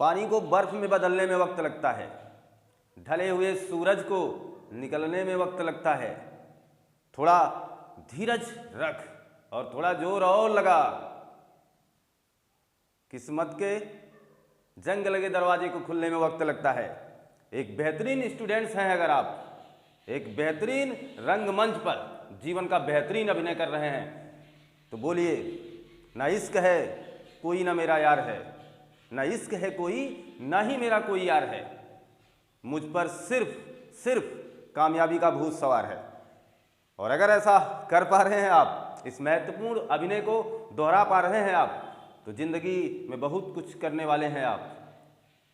पानी को बर्फ में बदलने में वक्त लगता है, ढले हुए सूरज को निकलने में वक्त लगता है। थोड़ा धीरज रख और थोड़ा जोर और लगा। किस्मत के जंग लगे दरवाजे को खुलने में वक्त लगता है। एक बेहतरीन स्टूडेंट्स हैं अगर आप, एक बेहतरीन रंगमंच पर जीवन का बेहतरीन अभिनय कर रहे हैं, तो बोलिए, ना इश्क है कोई ना मेरा यार है, ना इश्क है कोई ना ही मेरा कोई यार है, मुझ पर सिर्फ सिर्फ कामयाबी का भूत सवार है। और अगर ऐसा कर पा रहे हैं आप, इस महत्वपूर्ण अभिनय को दोहरा पा रहे हैं आप, तो जिंदगी में बहुत कुछ करने वाले हैं आप।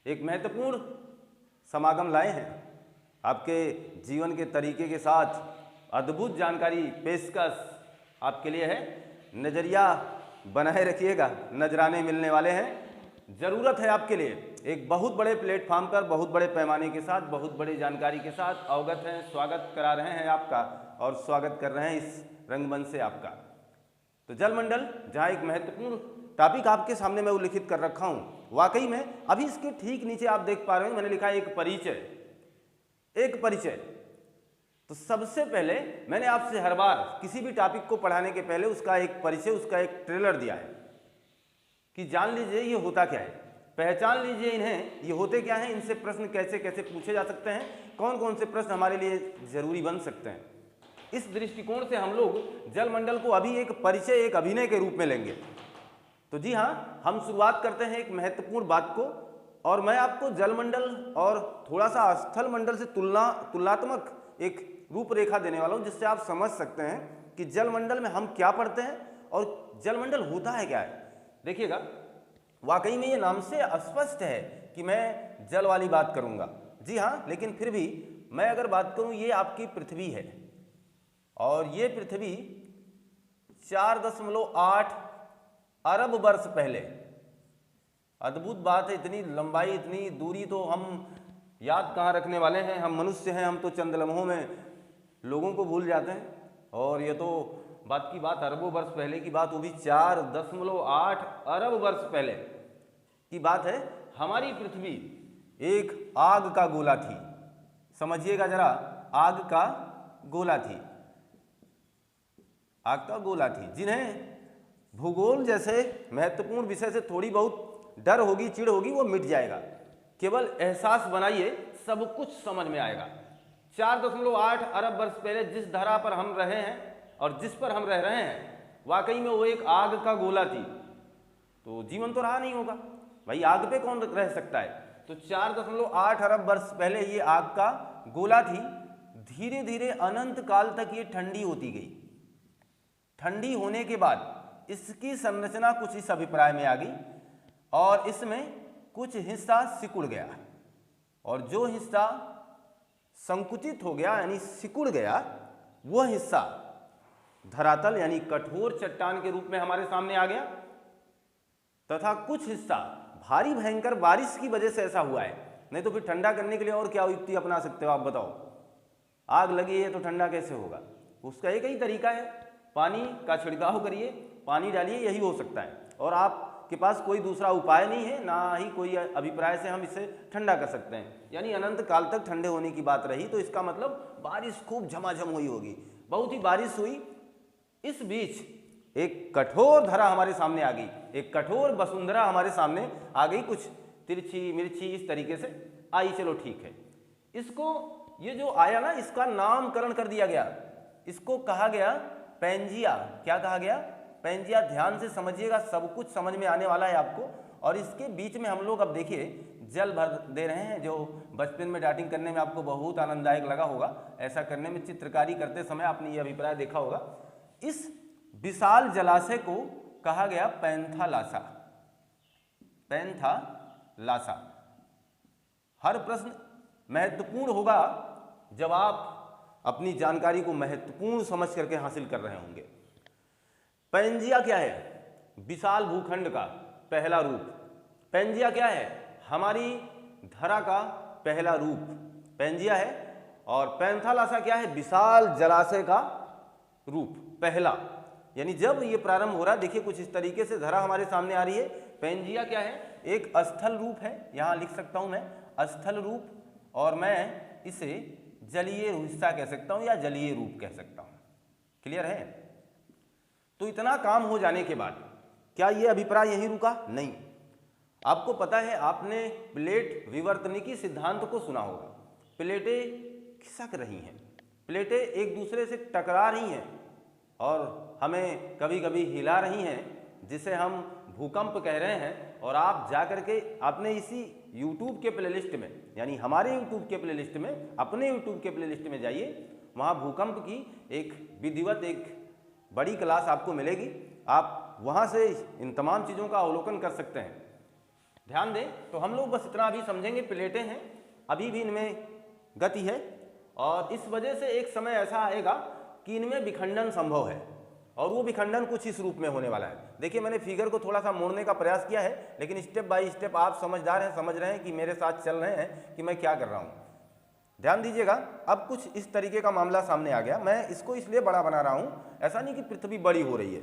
एक महत्वपूर्ण समागम लाए हैं, आपके जीवन के तरीके के साथ अद्भुत जानकारी पेशकश आपके लिए है। नज़रिया बनाए रखिएगा, नजराने मिलने वाले हैं। ज़रूरत है आपके लिए एक बहुत बड़े प्लेटफॉर्म पर, बहुत बड़े पैमाने के साथ, बहुत बड़ी जानकारी के साथ अवगत हैं, स्वागत करा रहे हैं आपका और स्वागत कर रहे हैं इस रंगमंच से आपका। तो जलमंडल, जहाँ एक महत्वपूर्ण टॉपिक आपके सामने मैं उल्लिखित कर रखा हूँ, वाकई में अभी इसके ठीक नीचे आप देख पा रहे हो मैंने लिखा है एक परिचय। एक परिचय। तो सबसे पहले मैंने आपसे हर बार किसी भी टॉपिक को पढ़ाने के पहले उसका एक परिचय, उसका एक ट्रेलर दिया है कि जान लीजिए ये होता क्या है, पहचान लीजिए इन्हें, ये होते क्या हैं, इनसे प्रश्न कैसे कैसे पूछे जा सकते हैं, कौन कौन से प्रश्न हमारे लिए जरूरी बन सकते हैं। इस दृष्टिकोण से हम लोग जलमंडल को अभी एक परिचय, एक अभिनय के रूप में लेंगे। तो जी हाँ, हम शुरुआत करते हैं एक महत्वपूर्ण बात को, और मैं आपको जलमंडल और थोड़ा सा स्थल मंडल से तुलनात्मक एक रूपरेखा देने वाला हूँ, जिससे आप समझ सकते हैं कि जलमंडल में हम क्या पढ़ते हैं और जलमंडल होता है क्या है। देखिएगा, वाकई में ये नाम से स्पष्ट है कि मैं जल वाली बात करूँगा। जी हाँ, लेकिन फिर भी मैं अगर बात करूँ, ये आपकी पृथ्वी है और ये पृथ्वी 4.8 अरब वर्ष पहले, अद्भुत बात है, इतनी लंबाई, इतनी दूरी तो हम याद कहाँ रखने वाले हैं। हम मनुष्य हैं, हम तो चंद लम्हों में लोगों को भूल जाते हैं, और ये तो बात की बात अरबों वर्ष पहले की बात, वो भी 4.8 अरब वर्ष पहले की बात है। हमारी पृथ्वी एक आग का गोला थी। समझिएगा जरा, आग का गोला थी, आग का गोला थी। जिन्हें भूगोल जैसे महत्वपूर्ण विषय से थोड़ी बहुत डर होगी, चिढ़ होगी, वो मिट जाएगा। केवल एहसास बनाइए, सब कुछ समझ में आएगा। 4.8 अरब वर्ष पहले जिस धरा पर हम रहे हैं और जिस पर हम रह रहे हैं, वाकई में वो एक आग का गोला थी। तो जीवन तो रहा नहीं होगा भाई, आग पे कौन रह सकता है। तो 4.8 अरब वर्ष पहले ये आग का गोला थी। धीरे धीरे अनंत काल तक ये ठंडी होती गई। ठंडी होने के बाद इसकी संरचना कुछ इस अभिप्राय में आ गई, और इसमें कुछ हिस्सा सिकुड़ गया, और जो हिस्सा संकुचित हो गया यानी सिकुड़ गया, वह हिस्सा धरातल यानी कठोर चट्टान के रूप में हमारे सामने आ गया, तथा कुछ हिस्सा भारी भयंकर बारिश की वजह से ऐसा हुआ है। नहीं तो फिर ठंडा करने के लिए और क्या युक्ति अपना सकते हो आप बताओ। आग लगी है तो ठंडा कैसे होगा, उसका एक ही तरीका है, पानी का छिड़काव करिए, पानी डालिए, यही हो सकता है। और आपके पास कोई दूसरा उपाय नहीं है, ना ही कोई अभिप्राय से हम इसे ठंडा कर सकते हैं। यानी अनंत काल तक ठंडे होने की बात रही, तो इसका मतलब बारिश खूब झमाझम हुई होगी, बहुत ही बारिश हुई। इस बीच एक कठोर धरा हमारे सामने आ गई, एक कठोर वसुंधरा हमारे सामने आ गई, कुछ तिरछी मिर्ची इस तरीके से आई। चलो ठीक है, इसको ये जो आया ना, इसका नामकरण कर दिया गया, इसको कहा गया पैंजिया। क्या कहा गया? पैंजिया। ध्यान से समझिएगा, सब कुछ समझ में आने वाला है आपको। और इसके बीच में हम लोग अब देखिए जल भर दे रहे हैं, जो बचपन में डाटिंग करने में आपको बहुत आनंददायक लगा होगा। ऐसा करने में, चित्रकारी करते समय आपने ये अभिप्राय देखा होगा। इस विशाल जलाशय को कहा गया पैंथालासा। पैंथालासा। हर प्रश्न महत्वपूर्ण होगा जब आप अपनी जानकारी को महत्वपूर्ण समझ करके हासिल कर रहे होंगे। पैंजिया क्या है? विशाल भूखंड का पहला रूप। पैंजिया क्या है? हमारी धरा का पहला रूप पैंजिया है। और पैंथालासा क्या है? विशाल जलाशय का रूप पहला। यानी जब ये प्रारंभ हो रहा है, देखिए कुछ इस तरीके से धरा हमारे सामने आ रही है। पैंजिया क्या है? एक स्थल रूप है, यहाँ लिख सकता हूँ मैं स्थल रूप, और मैं इसे जलीय हिस्सा कह सकता हूँ या जलीय रूप कह सकता हूँ। क्लियर है? तो इतना काम हो जाने के बाद क्या ये अभिप्राय यहीं रुका? नहीं। आपको पता है, आपने प्लेट विवर्तनिकी सिद्धांत को सुना होगा। प्लेटें खिसक रही हैं, प्लेटें एक दूसरे से टकरा रही हैं और हमें कभी कभी हिला रही हैं, जिसे हम भूकंप कह रहे हैं। और आप जाकर के आपने इसी YouTube के प्लेलिस्ट में, यानी हमारे YouTube के प्लेलिस्ट में, अपने YouTube के प्लेलिस्ट में जाइए, वहाँ भूकंप की एक विधिवत एक बड़ी क्लास आपको मिलेगी। आप वहाँ से इन तमाम चीज़ों का अवलोकन कर सकते हैं। ध्यान दें तो हम लोग बस इतना अभी समझेंगे, प्लेटें हैं, अभी भी इनमें गति है, और इस वजह से एक समय ऐसा आएगा कि इनमें विखंडन संभव है, और वो विखंडन कुछ इस रूप में होने वाला है। देखिए, मैंने फिगर को थोड़ा सा मोड़ने का प्रयास किया है, लेकिन स्टेप बाय स्टेप आप समझदार हैं, समझ रहे हैं कि मेरे साथ चल रहे हैं कि मैं क्या कर रहा हूँ। ध्यान दीजिएगा, अब कुछ इस तरीके का मामला सामने आ गया। मैं इसको इसलिए बड़ा बना रहा हूँ, ऐसा नहीं कि पृथ्वी बड़ी हो रही है,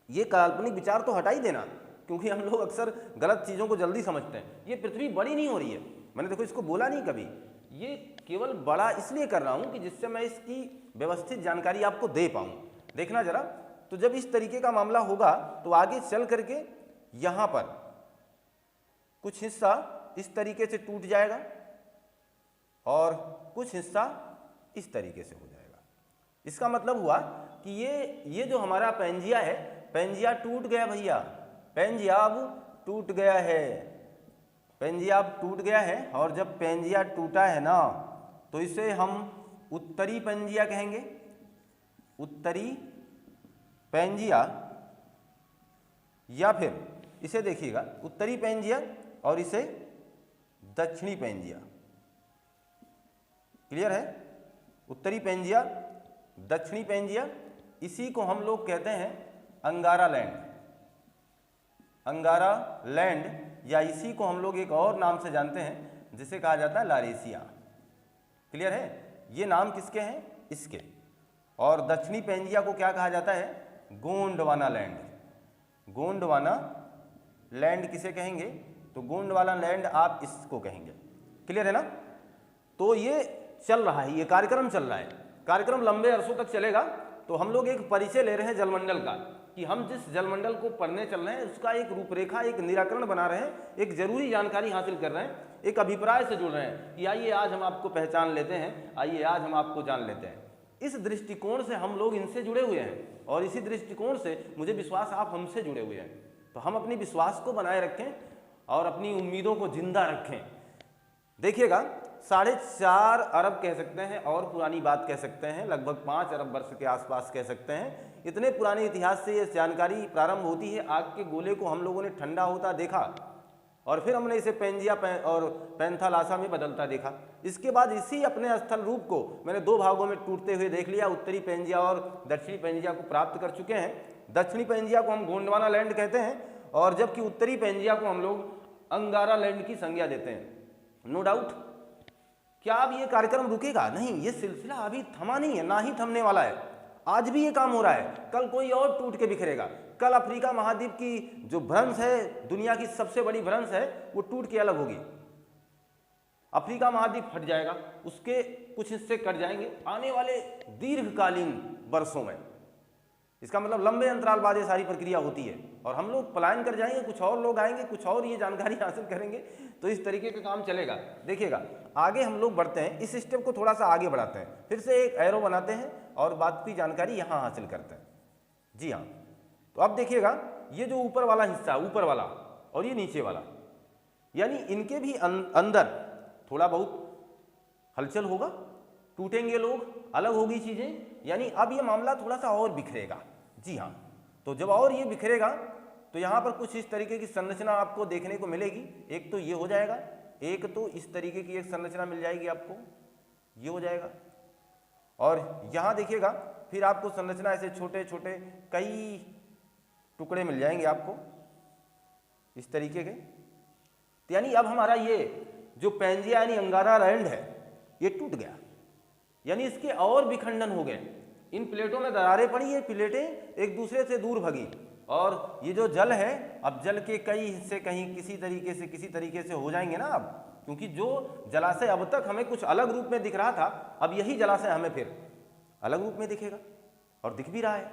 ये काल्पनिक विचार तो हटा ही देना, क्योंकि हम लोग अक्सर गलत चीज़ों को जल्दी समझते हैं। ये पृथ्वी बड़ी नहीं हो रही है, मैंने देखो इसको बोला नहीं कभी, ये केवल बड़ा इसलिए कर रहा हूँ कि जिससे मैं इसकी व्यवस्थित जानकारी आपको दे पाऊँ। देखना जरा, तो जब इस तरीके का मामला होगा तो आगे चल करके यहाँ पर कुछ हिस्सा इस तरीके से टूट जाएगा और कुछ हिस्सा इस तरीके से हो जाएगा। इसका मतलब हुआ कि ये जो हमारा पेंजिया है, पेंजिया टूट गया भैया, पेंजिया अब टूट गया है, पेंजिया अब टूट गया है। और जब पेंजिया टूटा है ना, तो इसे हम उत्तरी पेंजिया कहेंगे, उत्तरी पेंजिया, या फिर इसे देखिएगा उत्तरी पेंजिया और इसे दक्षिणी पेंजिया। क्लियर है? उत्तरी पेंजिया, दक्षिणी पेंजिया, इसी को हम लोग कहते हैं अंगारा लैंड, अंगारा लैंड, या इसी को हम लोग एक और नाम से जानते हैं जिसे कहा जाता है लारेशिया। क्लियर है? ये नाम किसके हैं? इसके। और दक्षिणी पेंजिया को क्या कहा जाता है? गोंडवाना लैंड। गोंडवाना लैंड किसे कहेंगे? तो गोंडवाना लैंड आप इसको कहेंगे। क्लियर है ना? तो ये चल रहा है, ये कार्यक्रम चल रहा है, कार्यक्रम लंबे अरसों तक चलेगा। तो हम लोग एक परिचय ले रहे हैं जलमंडल का, कि हम जिस जलमंडल को पढ़ने चल रहे हैं उसका एक रूपरेखा, एक निराकरण बना रहे हैं, एक जरूरी जानकारी हासिल कर रहे हैं, एक अभिप्राय से जुड़ रहे हैं कि आइए आज हम आपको पहचान लेते हैं, आइए आज हम आपको जान लेते हैं। इस दृष्टिकोण से हम लोग इनसे जुड़े हुए हैं, और इसी दृष्टिकोण से मुझे विश्वास आप हमसे जुड़े हुए हैं। तो हम अपनी विश्वास को बनाए रखें और अपनी उम्मीदों को जिंदा रखें। देखिएगा, 4.5 अरब कह सकते हैं और पुरानी बात कह सकते हैं, लगभग 5 अरब वर्ष के आसपास कह सकते हैं। इतने पुराने इतिहास से ये जानकारी प्रारंभ होती है। आग के गोले को हम लोगों ने ठंडा होता देखा और फिर हमने इसे पेंजिया और पैंथालासा में बदलता देखा। इसके बाद इसी अपने स्थल रूप को मैंने 2 भागों में टूटते हुए देख लिया। उत्तरी पेंजिया और दक्षिणी पेंजिया को प्राप्त कर चुके हैं। दक्षिणी पेंजिया को हम गोंडवाना लैंड कहते हैं, और जबकि उत्तरी पेंजिया को हम लोग अंगारा लैंड की संज्ञा देते हैं। No doubt. क्या अब ये कार्यक्रम रुकेगा? नहीं, ये सिलसिला अभी थमा नहीं है, ना ही थमने वाला है। आज भी ये काम हो रहा है, कल कोई और टूट के बिखरेगा। कल अफ्रीका महाद्वीप की जो भ्रंश है, दुनिया की सबसे बड़ी भ्रंश है, वो टूट के अलग होगी। अफ्रीका महाद्वीप फट जाएगा, उसके कुछ हिस्से कट जाएंगे आने वाले दीर्घकालीन वर्षों में। इसका मतलब लंबे अंतराल बाद ये सारी प्रक्रिया होती है, और हम लोग पलायन कर जाएंगे, कुछ और लोग आएंगे, कुछ और ये जानकारी हासिल करेंगे, तो इस तरीके का काम चलेगा। देखिएगा, आगे हम लोग बढ़ते हैं, इस स्टेप को थोड़ा सा आगे बढ़ाते हैं, फिर से एक एरो बनाते हैं और बात की जानकारी यहाँ हासिल करते हैं। जी हाँ, तो अब देखिएगा, ये जो ऊपर वाला हिस्सा, ऊपर वाला और ये नीचे वाला, यानी इनके भी अंदर थोड़ा बहुत हलचल होगा, टूटेंगे लोग, अलग होगी चीजें, यानी अब ये मामला थोड़ा सा और बिखरेगा। जी हाँ, तो जब और ये बिखरेगा तो यहाँ पर कुछ इस तरीके की संरचना आपको देखने को मिलेगी। एक तो ये हो जाएगा, एक तो इस तरीके की एक संरचना मिल जाएगी आपको, ये हो जाएगा। और यहाँ देखिएगा, फिर आपको संरचना ऐसे छोटे छोटे कई टुकड़े मिल जाएंगे आपको इस तरीके के। तो यानी अब हमारा ये जो पेंजिया यानी अंगारा लैंड है, ये टूट गया, यानी इसके और विखंडन हो गए। इन प्लेटों में दरारें पड़ी, ये प्लेटें एक दूसरे से दूर भगी और ये जो जल है, अब जल के कई हिस्से कहीं किसी तरीके से हो जाएंगे ना अब, क्योंकि जो जलाशय अब तक हमें कुछ अलग रूप में दिख रहा था, अब यही जलाशय हमें फिर अलग रूप में दिखेगा और दिख भी रहा है।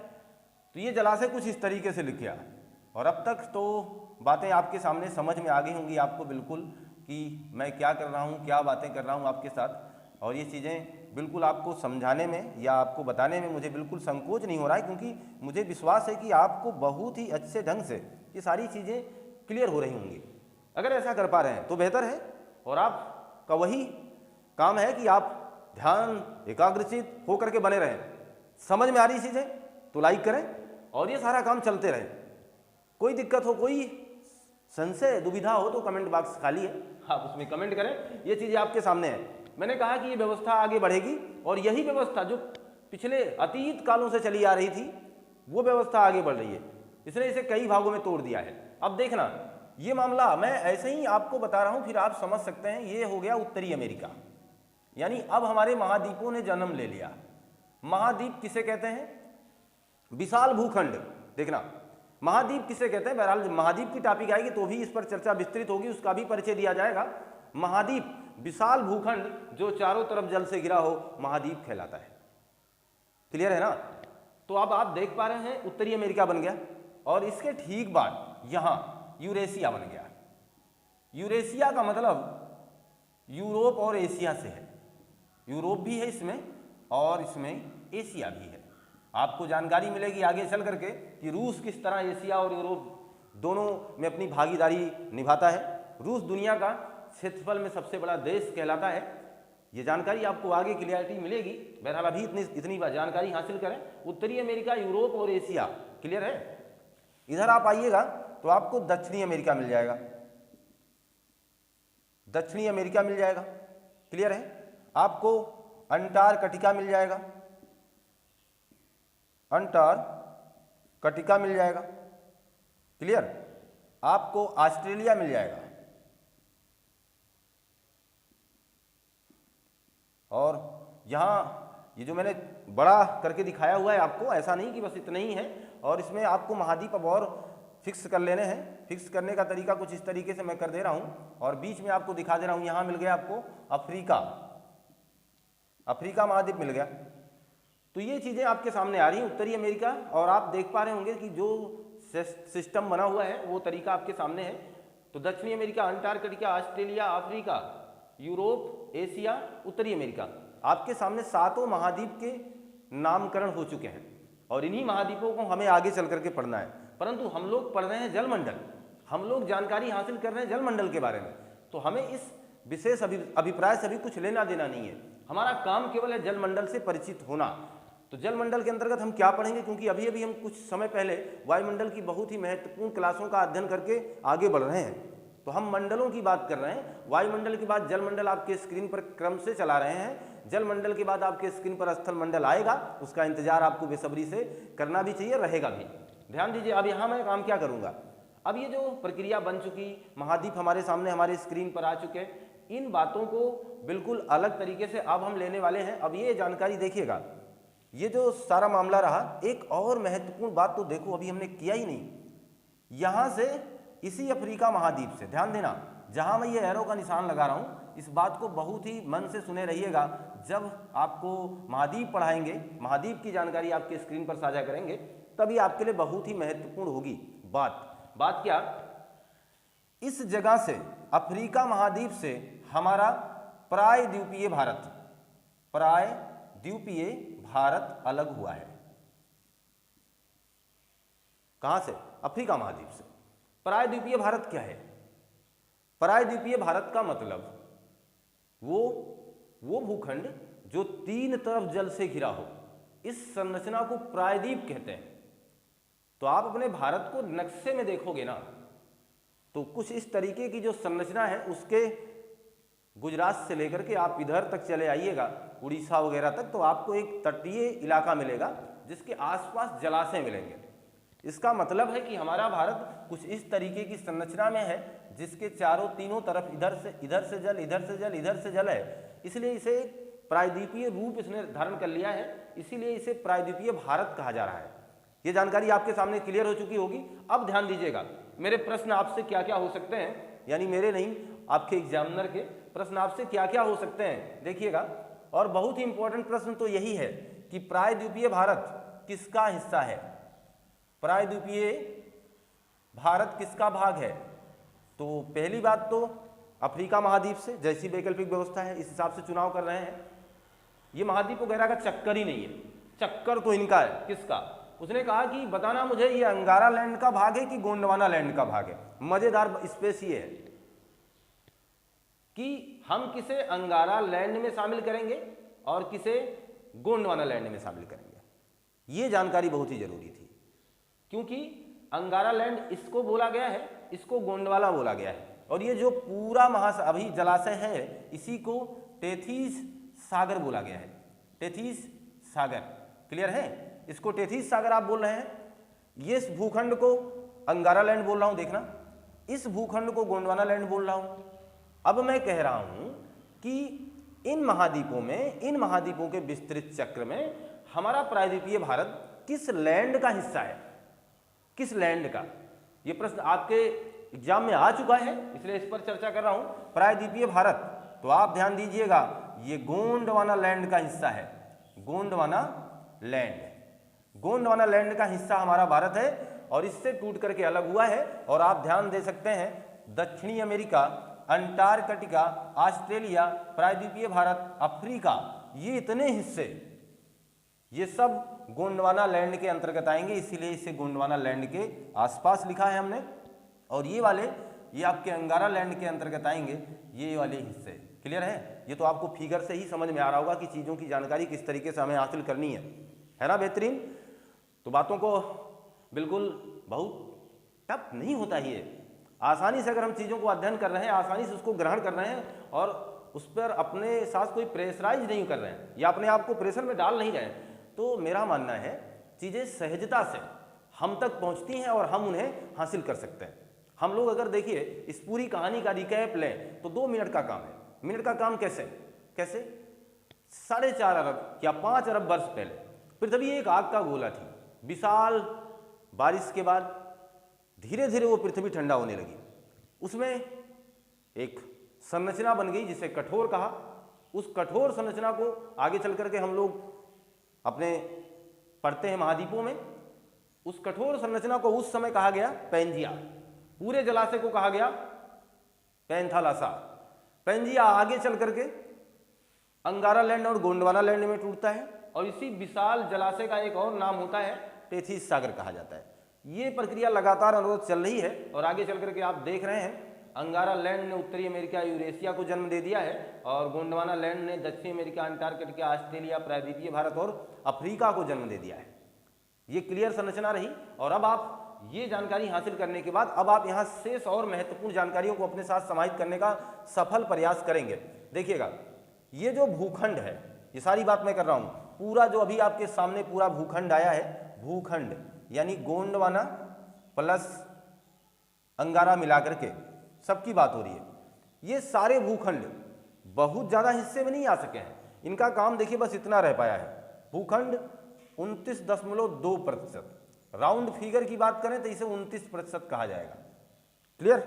तो ये जलाशय कुछ इस तरीके से लिख गया। और अब तक तो बातें आपके सामने समझ में आ गई होंगी आपको बिल्कुल कि मैं क्या कर रहा हूँ, क्या बातें कर रहा हूँ आपके साथ। और ये चीज़ें बिल्कुल आपको समझाने में या आपको बताने में मुझे बिल्कुल संकोच नहीं हो रहा है, क्योंकि मुझे विश्वास है कि आपको बहुत ही अच्छे ढंग से ये सारी चीज़ें क्लियर हो रही होंगी। अगर ऐसा कर पा रहे हैं तो बेहतर है, और आपका वही काम है कि आप ध्यान एकाग्रचित होकर के बने रहें। समझ में आ रही चीज़ें तो लाइक करें और ये सारा काम चलते रहे। कोई दिक्कत हो, कोई संशय दुविधा हो तो कमेंट बॉक्स खाली है, आप उसमें कमेंट करें। ये चीज़ें आपके सामने है। मैंने कहा कि ये व्यवस्था आगे बढ़ेगी, और यही व्यवस्था जो पिछले अतीत कालों से चली आ रही थी वो व्यवस्था आगे बढ़ रही है। इसने इसे कई भागों में तोड़ दिया है। अब देखना, ये मामला मैं ऐसे ही आपको बता रहा हूँ, फिर आप समझ सकते हैं। ये हो गया उत्तरी अमेरिका, यानी अब हमारे महाद्वीपों ने जन्म ले लिया। महाद्वीप किसे कहते हैं? विशाल भूखंड। देखना, महाद्वीप किसे कहते हैं? बहरहाल महाद्वीप की टॉपिक आएगी तो भी इस पर चर्चा विस्तृत होगी, उसका भी परिचय दिया जाएगा। महाद्वीप विशाल भूखंड जो चारों तरफ जल से घिरा हो, महाद्वीप कहलाता है। क्लियर है ना? तो अब आप देख पा रहे हैं उत्तरी अमेरिका बन गया, और इसके ठीक बाद यहां यूरेशिया बन गया। यूरेशिया का मतलब यूरोप और एशिया से है। यूरोप भी है इसमें और इसमें एशिया भी है। आपको जानकारी मिलेगी आगे चल करके कि रूस किस तरह एशिया और यूरोप दोनों में अपनी भागीदारी निभाता है। रूस दुनिया का क्षेत्रफल में सबसे बड़ा देश कहलाता है। ये जानकारी आपको आगे क्लियरिटी मिलेगी। बहरहाल अभी इतनी जानकारी हासिल करें। उत्तरी अमेरिका, यूरोप और एशिया, क्लियर है? इधर आप आइएगा तो आपको दक्षिणी अमेरिका मिल जाएगा, दक्षिणी अमेरिका मिल जाएगा। क्लियर है? आपको अंटार्कटिका मिल जाएगा, अंटार्कटिका मिल जाएगा। क्लियर? आपको ऑस्ट्रेलिया मिल जाएगा, और यहाँ ये जो मैंने बड़ा करके दिखाया हुआ है आपको, ऐसा नहीं कि बस इतना ही है, और इसमें आपको महाद्वीप अब और फिक्स कर लेने हैं। फिक्स करने का तरीका कुछ इस तरीके से मैं कर दे रहा हूँ, और बीच में आपको दिखा दे रहा हूँ। यहाँ मिल गया आपको अफ्रीका, अफ्रीका महाद्वीप मिल गया। तो ये चीज़ें आपके सामने आ रही हैं, उत्तरी अमेरिका। और आप देख पा रहे होंगे कि जो सिस्टम बना हुआ है वो तरीका आपके सामने है। तो दक्षिणी America, Antarctica, Australia, Africa, Europe, Asia, उत्तरी अमेरिका, आपके सामने सातों महाद्वीप के नामकरण हो चुके हैं। और इन्हीं महाद्वीपों को हमें आगे चल करके पढ़ना है। परंतु हम लोग पढ़ रहे हैं जलमंडल, हम लोग जानकारी हासिल कर रहे हैं जलमंडल के बारे में। तो हमें इस विशेष अभिप्राय से भी कुछ लेना देना नहीं है। हमारा काम केवल है जलमंडल से परिचित होना। तो जलमंडल के अंतर्गत हम क्या पढ़ेंगे, क्योंकि अभी अभी हम कुछ समय पहले वायुमंडल की बहुत ही महत्वपूर्ण क्लासों का अध्ययन करके आगे बढ़ रहे हैं। तो हम मंडलों की बात कर रहे हैं। वायुमंडल के बाद जलमंडल आपके स्क्रीन पर क्रम से चला रहे हैं। जलमंडल के बाद आपके स्क्रीन पर स्थल मंडल आएगा, उसका इंतजार आपको बेसब्री से करना भी चाहिए, रहेगा भी। ध्यान दीजिए, अब यहाँ मैं काम क्या करूँगा। अब ये जो प्रक्रिया बन चुकी, महाद्वीप हमारे सामने हमारे स्क्रीन पर आ चुके, इन बातों को बिल्कुल अलग तरीके से अब हम लेने वाले हैं। अब ये जानकारी देखिएगा, ये जो सारा मामला रहा, एक और महत्वपूर्ण बात तो देखो अभी हमने किया ही नहीं। यहाँ से इसी अफ्रीका महाद्वीप से, ध्यान देना, जहाँ मैं ये एरो का निशान लगा रहा हूँ, इस बात को बहुत ही मन से सुने रहिएगा। जब आपको महाद्वीप पढ़ाएंगे, महाद्वीप की जानकारी आपके स्क्रीन पर साझा करेंगे, तभी आपके लिए बहुत ही महत्वपूर्ण होगी बात क्या, इस जगह से, अफ्रीका महाद्वीप से हमारा प्रायद्वीपीय भारत अलग हुआ है। कहां से? अफ्रीका महाद्वीप से। प्रायद्वीपीय भारत क्या है? प्रायद्वीपीय भारत का मतलब वो भूखंड जो तीन तरफ जल से घिरा हो, इस संरचना को प्रायद्वीप कहते हैं। तो आप अपने भारत को नक्शे में देखोगे ना, तो कुछ इस तरीके की जो संरचना है, उसके गुजरात से लेकर के आप इधर तक चले आइएगा, उड़ीसा वगैरह तक, तो आपको एक तटीय इलाका मिलेगा जिसके आसपास जलाशय मिलेंगे। इसका मतलब है कि हमारा भारत कुछ इस तरीके की संरचना में है, जिसके तीनों तरफ इधर से जल, इधर से जल, इधर से जल है। इसलिए इसे प्रायद्वीपीय रूप इसने धारण कर लिया है, इसीलिए इसे प्रायद्वीपीय भारत कहा जा रहा है। ये जानकारी आपके सामने क्लियर हो चुकी होगी। अब ध्यान दीजिएगा, मेरे प्रश्न आपसे क्या क्या हो सकते हैं, यानी मेरे नहीं, आपके एग्जामिनर के प्रश्न आपसे क्या क्या हो सकते हैं, देखिएगा। और बहुत ही इंपॉर्टेंट प्रश्न तो यही है कि प्रायद्वीपीय भारत किसका हिस्सा है, प्रायद्वीपीय भारत किसका भाग है। तो पहली बात तो अफ्रीका महाद्वीप से, जैसी वैकल्पिक व्यवस्था है इस हिसाब से चुनाव कर रहे हैं। ये महाद्वीप वगैरह का चक्कर ही नहीं है, चक्कर तो इनका है। किसका? उसने कहा कि बताना मुझे ये अंगारा लैंड का भाग है कि गोंडवाना लैंड का भाग है। मजेदार स्पेस ये है कि हम किसे अंगारा लैंड में शामिल करेंगे और किसे गोंडवाना लैंड में शामिल करेंगे। ये जानकारी बहुत ही जरूरी थी, क्योंकि अंगारा लैंड इसको बोला गया है, इसको गोंडवाना बोला गया है, और ये जो पूरा अभी जलाशय है इसी को टेथिस सागर बोला गया है। टेथिस सागर, क्लियर है? इसको टेथिस सागर आप बोल रहे हैं। ये इस भूखंड को अंगारा लैंड बोल रहा हूं, देखना, इस भूखंड को गोंडवाना लैंड बोल रहा हूं। अब मैं कह रहा हूं कि इन महाद्वीपों के विस्तृत चक्र में हमारा प्रायद्वीपीय भारत किस लैंड का हिस्सा है, किस लैंड का। यह प्रश्न आपके एग्जाम में आ चुका है, इसलिए इस पर चर्चा कर रहा हूं। प्रायद्वीपीय भारत, तो आप ध्यान दीजिएगा, ये गोंडवाना लैंड का हिस्सा है। गोंडवाना लैंड, गोंडवाना लैंड का हिस्सा हमारा भारत है और इससे टूट करके अलग हुआ है। और आप ध्यान दे सकते हैं, दक्षिणी अमेरिका, अंटार्कटिका, ऑस्ट्रेलिया, प्रायद्वीपीय भारत, अफ्रीका, ये इतने हिस्से, ये सब गोंडवाना लैंड के अंतर्गत आएंगे, इसीलिए इसे गोंडवाना लैंड के आसपास लिखा है हमने। और ये वाले, ये आपके अंगारा लैंड के अंतर्गत आएंगे, ये वाले हिस्से। क्लियर है? ये तो आपको फिगर से ही समझ में आ रहा होगा कि चीज़ों की जानकारी किस तरीके से हमें हासिल करनी है ना? बेहतरीन। तो बातों को बिल्कुल बहुत टफ नहीं होता ही है, आसानी से अगर हम चीज़ों को अध्ययन कर रहे हैं, आसानी से उसको ग्रहण कर रहे हैं और उस पर अपने साथ कोई प्रेशराइज नहीं कर रहे हैं या अपने आप को प्रेशर में डाल नहीं रहे हैं, तो मेरा मानना है चीज़ें सहजता से हम तक पहुंचती हैं और हम उन्हें हासिल कर सकते हैं। हम लोग अगर देखिए इस पूरी कहानी का रिकैप लें तो 2 मिनट का काम है। मिनट का काम कैसे? 4.5 अरब या 5 अरब वर्ष पहले पृथ्वी एक आग का गोला थी। विशाल बारिश के बाद धीरे धीरे वो पृथ्वी ठंडा होने लगी। उसमें एक संरचना बन गई जिसे कठोर कहा। उस कठोर संरचना को आगे चल करके हम लोग अपने पढ़ते हैं महाद्वीपों में। उस कठोर संरचना को उस समय कहा गया पैंजिया। पूरे जलाशय को कहा गया पैंथालासा। पैंजिया आगे चल करके अंगारा लैंड और गोंडवाना लैंड में टूटता है और इसी विशाल जलाशय का एक और नाम होता है टेथिस सागर कहा जाता है। ये प्रक्रिया लगातार अनुरोध चल रही है और आगे चल करके आप देख रहे हैं अंगारा लैंड ने उत्तरी अमेरिका यूरेशिया को जन्म दे दिया है और गोंडवाना लैंड ने दक्षिण अमेरिका, अंटार्कटिका, ऑस्ट्रेलिया, प्रायद्वीपीय भारत और अफ्रीका को जन्म दे दिया है। ये क्लियर संरचना रही। और अब आप ये जानकारी हासिल करने के बाद अब आप यहाँ शेष और महत्वपूर्ण जानकारियों को अपने साथ समाहित करने का सफल प्रयास करेंगे। देखिएगा, ये जो भूखंड है, ये सारी बात मैं कर रहा हूँ, पूरा जो अभी आपके सामने पूरा भूखंड आया है, भूखंड यानी गोंडवाना प्लस अंगारा मिलाकर के सबकी बात हो रही है। ये सारे भूखंड बहुत ज़्यादा हिस्से में नहीं आ सके हैं। इनका काम देखिए बस इतना रह पाया है। भूखंड 29.2%, राउंड फिगर की बात करें तो इसे 29% कहा जाएगा। क्लियर?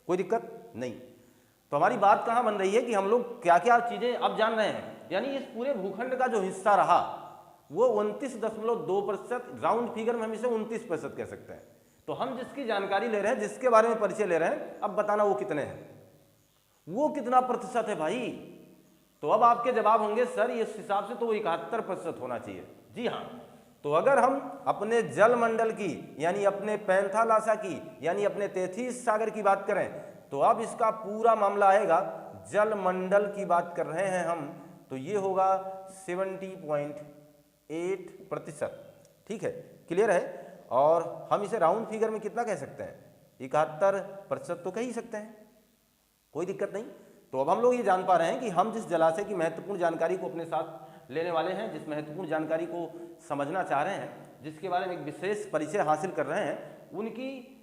कोई दिक्कत नहीं। तो हमारी बात कहाँ बन रही है कि हम लोग क्या क्या चीज़ें अब जान रहे हैं, यानी इस पूरे भूखंड का जो हिस्सा रहा वो 29.2%, राउंड फिगर में हम इसे 29% कह सकते हैं। तो हम जिसकी जानकारी ले रहे हैं, जिसके बारे में परिचय ले रहे हैं, अब बताना वो कितने हैं, वो कितना प्रतिशत है भाई। तो अब आपके जवाब होंगे सर इस हिसाब से तो 71% होना चाहिए। जी हाँ, तो अगर हम अपने जल मंडल की यानी अपने पैंथालासा की यानी अपने टेथिस सागर की बात करें तो अब इसका पूरा मामला आएगा, जल मंडल की बात कर रहे हैं हम, तो ये होगा 70.8%। ठीक है, क्लियर है। और हम इसे राउंड फिगर में कितना कह सकते हैं, 71% तो कह ही सकते हैं, कोई दिक्कत नहीं। तो अब हम लोग ये जान पा रहे हैं कि हम जिस जलाशय की महत्वपूर्ण जानकारी को अपने साथ लेने वाले हैं, जिस महत्वपूर्ण जानकारी को समझना चाह रहे हैं, जिसके बारे में एक विशेष परिचय हासिल कर रहे हैं, उनकी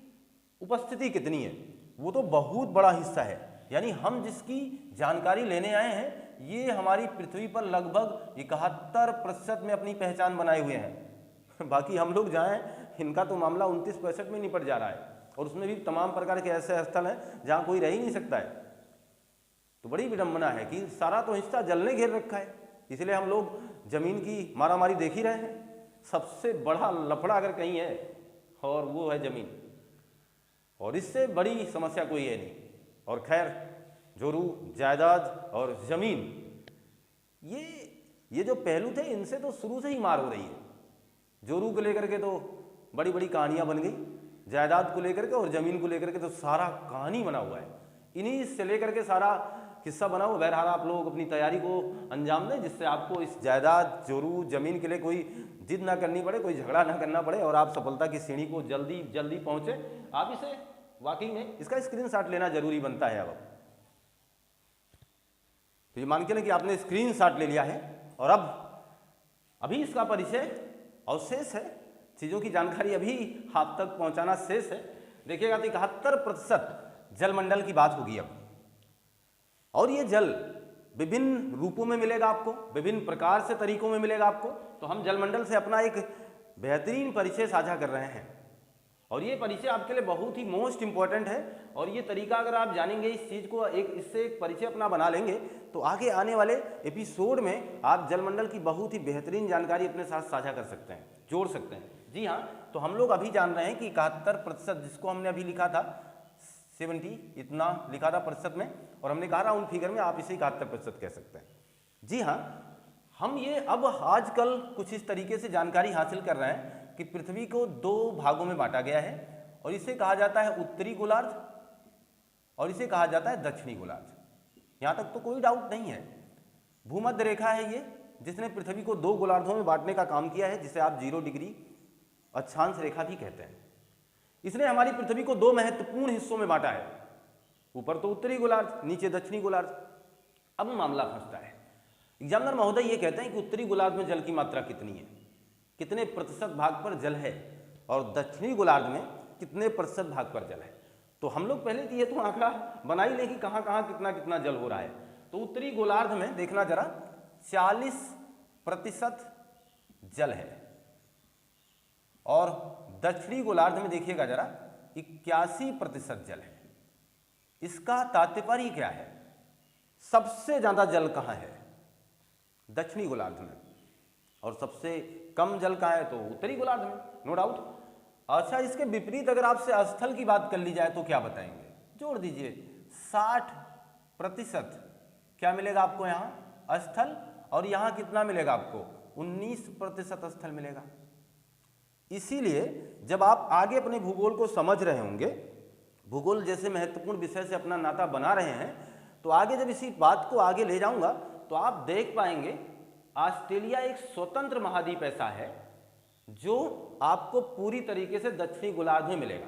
उपस्थिति कितनी है, वो तो बहुत बड़ा हिस्सा है। यानी हम जिसकी जानकारी लेने आए हैं ये हमारी पृथ्वी पर लगभग 71% में अपनी पहचान बनाए हुए हैं। बाकी हम लोग जाएं, इनका तो मामला 29-65 में निपट जा रहा है, और उसमें भी तमाम प्रकार के ऐसे स्थल हैं जहाँ कोई रह ही नहीं सकता है। तो बड़ी विडंबना है कि सारा तो हिस्सा जल ने घेर रखा है, इसलिए हम लोग जमीन की मारामारी देख ही रहे हैं। सबसे बड़ा लफड़ा अगर कहीं है और वो है जमीन, और इससे बड़ी समस्या कोई है नहीं। और खैर, जोरू, जायदाद और जमीन, ये जो पहलू थे, इनसे तो शुरू से ही मार हो रही है। जोरू को लेकर के तो बड़ी बड़ी कहानियां बन गई, जायदाद को लेकर के और जमीन को लेकर के तो सारा कहानी बना हुआ है, इन्हीं से लेकर के सारा किस्सा बना हुआ। बहरहाल आप लोग अपनी तैयारी को अंजाम दें, जिससे आपको इस जायदाद, जोरू, जमीन के लिए कोई जिद ना करनी पड़े, कोई झगड़ा ना करना पड़े, और आप सफलता की सीढ़ी को जल्दी जल्दी पहुंचे। आप इसे वाकई में इसका स्क्रीनशॉट लेना जरूरी बनता है। अब तो ये मान के लें कि आपने स्क्रीनशॉट ले लिया है, और अभी इसका परिचय अवशेष है, चीज़ों की जानकारी अभी आप तक पहुंचाना शेष है। देखिएगा तो 71% जलमंडल की बात होगी अब, और ये जल विभिन्न रूपों में मिलेगा आपको, विभिन्न प्रकार से तरीकों में मिलेगा आपको। तो हम जलमंडल से अपना एक बेहतरीन परिचय साझा कर रहे हैं, और ये परिचय आपके लिए बहुत ही मोस्ट इंपॉर्टेंट है। और ये तरीका अगर आप जानेंगे, इस चीज़ को इससे एक परिचय अपना बना लेंगे, तो आगे आने वाले एपिसोड में आप जलमंडल की बहुत ही बेहतरीन जानकारी अपने साथ साझा कर सकते हैं, जोड़ सकते हैं। जी हाँ, तो हम लोग अभी जान रहे हैं कि 71%, जिसको हमने अभी लिखा था 70, इतना लिखा था प्रतिशत में, और हमने कहा राउंड फिगर में आप इसे 71% कह सकते हैं। जी हाँ, हम ये अब आजकल कुछ इस तरीके से जानकारी हासिल कर रहे हैं कि पृथ्वी को 2 भागों में बांटा गया है, और इसे कहा जाता है उत्तरी गोलार्ध और इसे कहा जाता है दक्षिणी गोलार्ध। यहाँ तक तो कोई डाउट नहीं है। भूमध्य रेखा है ये, जिसने पृथ्वी को 2 गोलार्धों में बांटने का काम किया है, जिसे आप 0 डिग्री अक्षांश रेखा भी कहते हैं। इसने हमारी पृथ्वी को 2 महत्वपूर्ण हिस्सों में बांटा है, ऊपर तो उत्तरी गोलार्ध, नीचे दक्षिणी गोलार्ध। अब मामला फंसता है, एग्जामिनर महोदय ये कहते हैं कि उत्तरी गोलार्ध में जल की मात्रा कितनी है, कितने प्रतिशत भाग पर जल है, और दक्षिणी गोलार्ध में कितने प्रतिशत भाग पर जल है। तो हम लोग पहले तो ये तो आंकड़ा बना ही लें कि कहाँ कहाँ कितना कितना जल हो रहा है। तो उत्तरी गोलार्ध में देखना जरा 40% जल है, और दक्षिणी गोलार्ध में देखिएगा जरा 81% जल है। इसका तात्पर्य क्या है? सबसे ज्यादा जल कहाँ है? दक्षिणी गोलार्ध में, और सबसे कम जल कहाँ है? तो उत्तरी गोलार्ध में, नो डाउट। अच्छा, इसके विपरीत अगर आपसे स्थल की बात कर ली जाए तो क्या बताएंगे? जोड़ दीजिए, 60% क्या मिलेगा आपको यहाँ? स्थल। और यहाँ कितना मिलेगा आपको? 19% स्थल मिलेगा। इसीलिए जब आप आगे अपने भूगोल को समझ रहे होंगे, भूगोल जैसे महत्वपूर्ण विषय से अपना नाता बना रहे हैं, तो आगे जब इसी बात को आगे ले जाऊंगा तो आप देख पाएंगे ऑस्ट्रेलिया एक स्वतंत्र महाद्वीप ऐसा है जो आपको पूरी तरीके से दक्षिणी गोलार्ध में मिलेगा।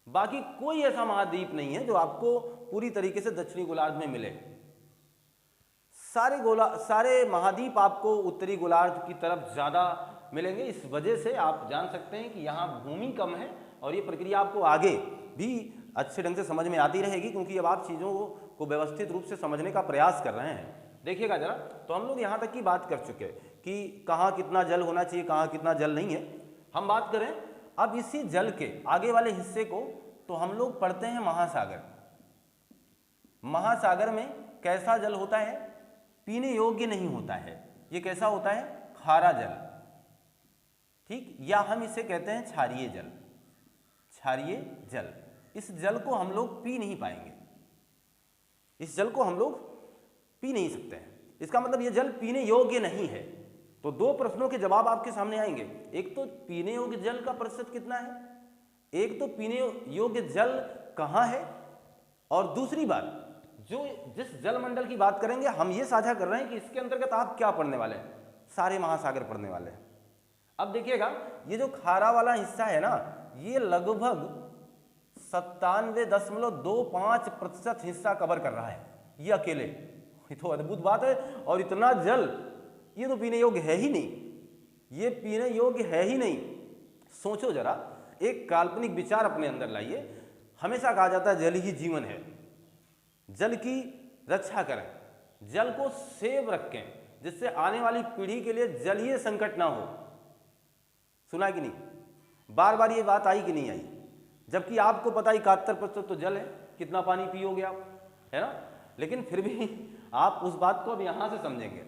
बाकी कोई ऐसा महाद्वीप नहीं है जो आपको पूरी तरीके से दक्षिणी गोलार्ध में मिले। सारे महाद्वीप आपको उत्तरी गोलार्ध की तरफ ज्यादा मिलेंगे। इस वजह से आप जान सकते हैं कि यहाँ भूमि कम है, और ये प्रक्रिया आपको आगे भी अच्छे ढंग से समझ में आती रहेगी, क्योंकि अब आप चीज़ों को व्यवस्थित रूप से समझने का प्रयास कर रहे हैं। देखिएगा जरा, तो हम लोग यहाँ तक की बात कर चुके कि कहाँ कितना जल होना चाहिए, कहाँ कितना जल नहीं है। हम बात करें अब इसी जल के आगे वाले हिस्से को, तो हम लोग पढ़ते हैं महासागर। महासागर में कैसा जल होता है? पीने योग्य नहीं होता है। ये कैसा होता है? खारा जल, ठीक, या हम इसे कहते हैं क्षारीय जल। क्षारीय जल, इस जल को हम लोग पी नहीं पाएंगे, इस जल को हम लोग पी नहीं सकते हैं। इसका मतलब ये जल पीने योग्य नहीं है। तो 2 प्रश्नों के जवाब आपके सामने आएंगे। एक तो पीने योग्य जल का प्रतिशत कितना है, एक तो पीने योग्य जल कहाँ है, और दूसरी बात, जिस जल मंडल की बात करेंगे हम ये साझा कर रहे हैं कि इसके अंतर्गत आप क्या पढ़ने वाले हैं? सारे महासागर पढ़ने वाले हैं। अब देखिएगा, ये जो खारा वाला हिस्सा है ना, ये लगभग 97.25% हिस्सा कवर कर रहा है, ये अकेले। ये तो अद्भुत बात है। और इतना जल, ये तो पीने योग्य है ही नहीं, ये पीने योग्य है ही नहीं। सोचो जरा, एक काल्पनिक विचार अपने अंदर लाइए। हमेशा कहा जाता है जल ही जीवन है, जल की रक्षा करें, जल को सेव रखें, जिससे आने वाली पीढ़ी के लिए जलीय संकट ना हो। सुना कि नहीं? बार बार ये बात आई कि नहीं आई? जबकि आपको पता 71% तो जल है, कितना पानी पियोगे आप, है ना? लेकिन फिर भी आप उस बात को अब यहाँ से समझेंगे।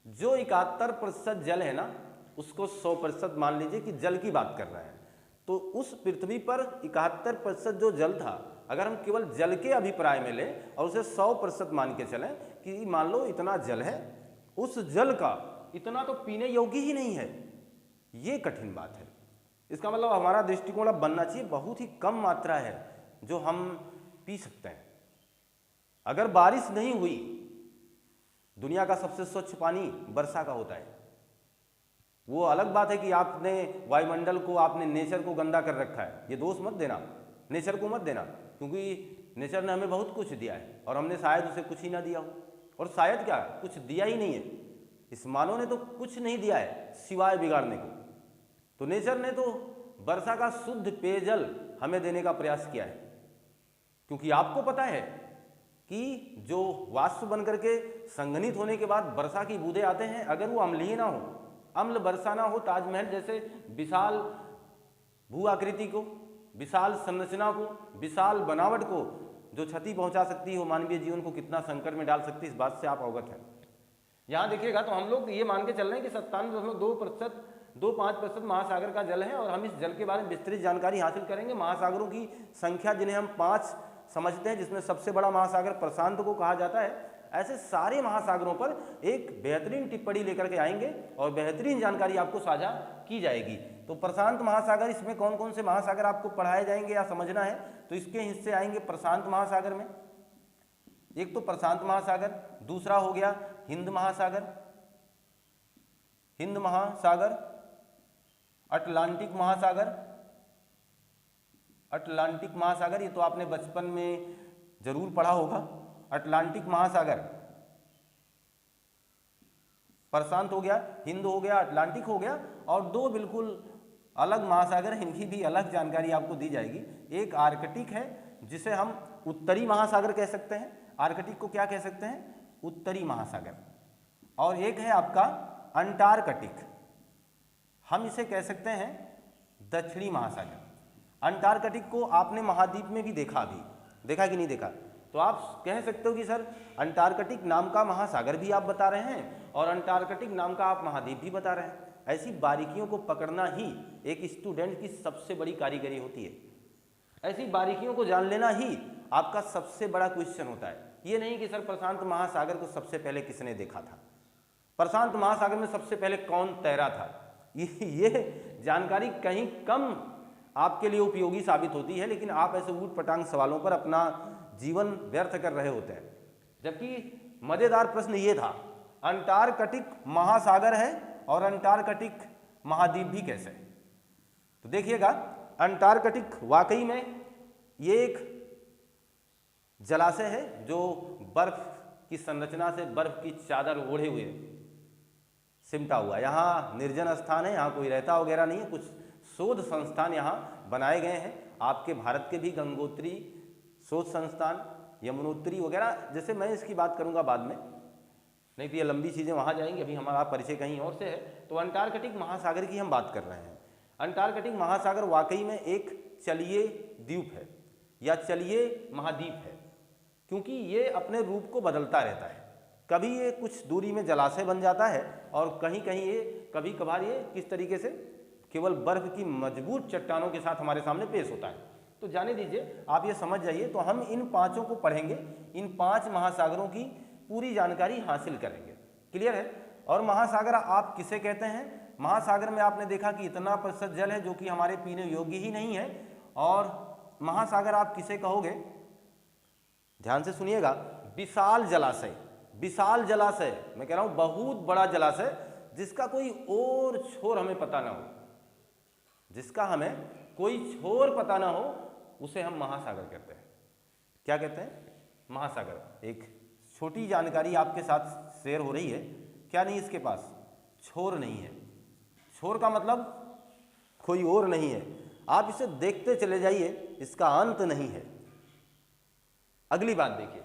जो 71% जल है ना, उसको 100% मान लीजिए कि जल की बात कर रहे हैं। तो उस पृथ्वी पर 71% जो जल था, अगर हम केवल जल के अभिप्राय में लें और उसे 100% मान के चलें कि मान लो इतना जल है, उस जल का इतना तो पीने योग्य ही नहीं है, ये कठिन बात है। इसका मतलब हमारा दृष्टिकोण अब बनना चाहिए बहुत ही कम मात्रा है जो हम पी सकते हैं। अगर बारिश नहीं हुई, दुनिया का सबसे स्वच्छ पानी वर्षा का होता है। वो अलग बात है कि आपने वायुमंडल को, आपने नेचर को गंदा कर रखा है, ये दोष मत देना, नेचर को मत देना, क्योंकि नेचर ने हमें बहुत कुछ दिया है और हमने शायद उसे कुछ ही ना दिया हो। और शायद क्या, कुछ दिया ही नहीं है। इस मानव ने तो कुछ नहीं दिया है सिवाय बिगाड़ने को। तो नेचर ने तो वर्षा का शुद्ध पेयजल हमें देने का प्रयास किया है, क्योंकि आपको पता है कि जो वाष्प बन करके संघनित होने के बाद वर्षा की बूंदें आते हैं, अगर वो अम्लीय ना हो, अम्ल वर्षा ना हो, ताजमहल जैसे विशाल भू आकृति को, विशाल संरचना को, विशाल बनावट को जो क्षति पहुंचा सकती हो, मानवीय जीवन को कितना संकट में डाल सकती है, इस बात से आप अवगत हैं। यहाँ देखिएगा तो हम लोग ये मान के चल रहे हैं कि 97.25% महासागर का जल है और हम इस जल के बारे में विस्तृत जानकारी हासिल करेंगे। महासागरों की संख्या जिन्हें हम 5 समझते हैं, जिसमें सबसे बड़ा महासागर प्रशांत को कहा जाता है, ऐसे सारे महासागरों पर एक बेहतरीन टिप्पणी लेकर के आएंगे और बेहतरीन जानकारी आपको साझा की जाएगी। तो प्रशांत महासागर, इसमें कौन कौन से महासागर आपको पढ़ाए जाएंगे या समझना है, तो इसके हिस्से आएंगे प्रशांत महासागर में। एक तो प्रशांत महासागर, दूसरा हो गया हिंद महासागर, हिंद महासागर, अटलांटिक महासागर, अटलांटिक महासागर, ये तो आपने बचपन में जरूर पढ़ा होगा। अटलांटिक महासागर, प्रशांत हो गया, हिंद हो गया, अटलांटिक हो गया, और 2 बिल्कुल अलग महासागर हैं, इनकी भी अलग जानकारी आपको दी जाएगी। एक आर्कटिक है, जिसे हम उत्तरी महासागर कह सकते हैं। आर्कटिक को क्या कह सकते हैं? उत्तरी महासागर। और एक है आपका अंटार्कटिक, हम इसे कह सकते हैं दक्षिणी महासागर। अंटार्कटिक को आपने महाद्वीप में भी देखा कि नहीं देखा? तो आप कह सकते हो कि सर अंटार्कटिक नाम का महासागर भी आप बता रहे हैं और अंटार्कटिक नाम का आप महाद्वीप भी बता रहे हैं। ऐसी बारीकियों को पकड़ना ही एक स्टूडेंट की सबसे बड़ी कारीगरी होती है। ऐसी बारीकियों को जान लेना ही आपका सबसे बड़ा क्वेश्चन होता है। ये नहीं कि सर प्रशांत महासागर को सबसे पहले किसने देखा था, प्रशांत महासागर में सबसे पहले कौन तैरा था, ये जानकारी कहीं कम आपके लिए उपयोगी साबित होती है, लेकिन आप ऐसे ऊट पटांग सवालों पर अपना जीवन व्यर्थ कर रहे होते हैं। जबकि मजेदार प्रश्न ये था, अंटार्कटिक महासागर है और अंटार्कटिक महाद्वीप भी कैसे? तो देखिएगा, अंटार्कटिक वाकई में ये एक जलाशय है जो बर्फ की संरचना से बर्फ की चादर ओढ़े हुए सिमटा हुआ। यहाँ निर्जन स्थान है, यहाँ कोई रहता वगैरह नहीं है। कुछ शोध संस्थान यहाँ बनाए गए हैं, आपके भारत के भी गंगोत्री शोध संस्थान, यमुनोत्री वगैरह, जैसे मैं इसकी बात करूँगा बाद में, नहीं तो ये लंबी चीज़ें वहाँ जाएंगी, अभी हमारा परिचय कहीं और से है। तो अंटार्कटिक महासागर की हम बात कर रहे हैं। अंटार्कटिक महासागर वाकई में एक चलिए द्वीप है या चलिए महाद्वीप है, क्योंकि ये अपने रूप को बदलता रहता है। कभी ये कुछ दूरी में जलाशय बन जाता है और कहीं कहीं ये कभी कभार ये किस तरीके से केवल बर्फ की मजबूत चट्टानों के साथ हमारे सामने पेश होता है। तो जाने दीजिए, आप ये समझ जाइए। तो हम इन पांचों को पढ़ेंगे, इन 5 महासागरों की पूरी जानकारी हासिल करेंगे। क्लियर है? और महासागर आप किसे कहते हैं? महासागर में आपने देखा कि इतना प्रतिशत जल है जो कि हमारे पीने योग्य ही नहीं है। और महासागर आप किसे कहोगे? ध्यान से सुनिएगा, विशाल जलाशय, विशाल जलाशय, मैं कह रहा हूं बहुत बड़ा जलाशय जिसका कोई और छोर हमें पता ना हो, जिसका हमें कोई छोर पता ना हो, उसे हम महासागर कहते हैं। क्या कहते हैं? महासागर। एक छोटी जानकारी आपके साथ शेयर हो रही है, क्या नहीं इसके पास? छोर नहीं है। छोर का मतलब कोई और नहीं है, आप इसे देखते चले जाइए, इसका अंत नहीं है। अगली बात देखिए,